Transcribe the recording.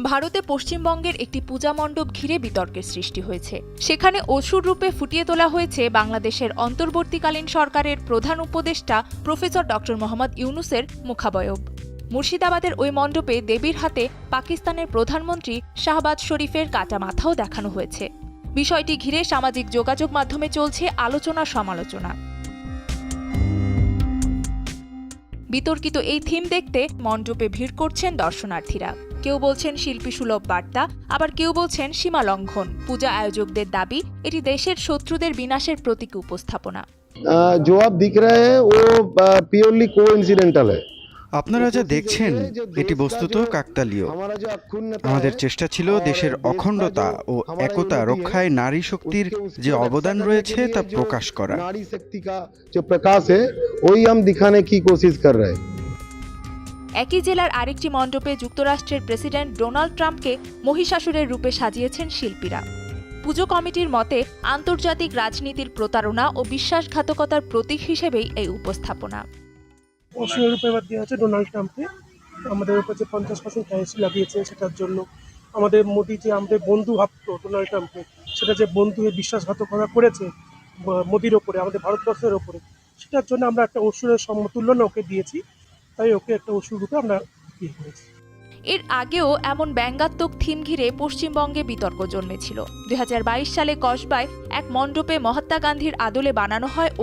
ভারতে পশ্চিমবঙ্গের একটি পূজা মণ্ডপ ঘিরে বিতর্কের সৃষ্টি হয়েছে। সেখানে অসুর রূপে ফুটিয়ে তোলা হয়েছে বাংলাদেশের অন্তর্বর্তীকালীন সরকারের প্রধান উপদেষ্টা প্রফেসর ডক্টর মোহাম্মদ ইউনূসের মুখাবয়ব। মুর্শিদাবাদের ওই মণ্ডপে দেবীর হাতে পাকিস্তানের প্রধানমন্ত্রী শাহবাজ শরীফের কাটা মাথাও দেখানো হয়েছে। বিষয়টি ঘিরে সামাজিক যোগাযোগ মাধ্যমে চলছে আলোচনা সমালোচনা। বিতর্কিত এই থিম দেখতে মণ্ডপে ভিড় করছেন দর্শনার্থীরা। কেউ বলছেন শিল্পীসুলভ বার্তা, আবার কেউ বলছেন সীমা লঙ্ঘন। পূজা আয়োজকদের দাবি এটি দেশের শত্রুদের বিনাশের প্রতীক উপস্থাপনা। जो आप दिख रहे हैं वो प्योरली कोइंसिडेंटल है। আপনারা যা দেখছেন এটি বস্তুত কাকতালীয়। আমাদের চেষ্টা ছিল দেশের অখণ্ডতা ও একতা রক্ষায় নারী শক্তির যে অবদান রয়েছে তা প্রকাশ করা। नारी शक्ति का जो प्रकाश है वही हम दिखाने की कोशिश कर रहे हैं। একই জেলার আরেকটি মণ্ডপে যুক্তরাষ্ট্রের প্রেসিডেন্ট ডোনাল্ড ট্রাম্পকে মহিষাসুরের রূপে সাজিয়েছেন শিল্পীরা। পুজো কমিটির মতে আন্তর্জাতিক রাজনীতির প্রতারণা ও বিশ্বাসঘাতকতার প্রতীক হিসেবেই এই উপস্থাপনা। অসুরের রূপে এবার দেওয়া হচ্ছে ডোনাল্ড ট্রাম্পকে। আমাদের উপর যে 50% ট্যাক্স লাগিয়েছে সেটার জন্য আমাদের মোদি যে আমাদের বন্ধু ভাবতো ডোনাল্ড ট্রাম্পকে, সেটা যে বন্ধু হয়ে বিশ্বাসঘাতকতা করেছে মোদির ওপরে, আমাদের ভারতবর্ষের ওপরে, সেটার জন্য আমরা একটা অসুরের সমতুল্য ওকে দিয়েছি। তাই ওকে একটা অসুর রূপে আমরা বিয়ে করেছি। এর আগেও এমন ব্যঙ্গাত্মক থিম ঘিরে পশ্চিমবঙ্গে বিতর্ক জন্মেছিল। 2022 সালে কসবায় এক মণ্ডপে মহাত্মা গান্ধীর আদলে বানানো হয়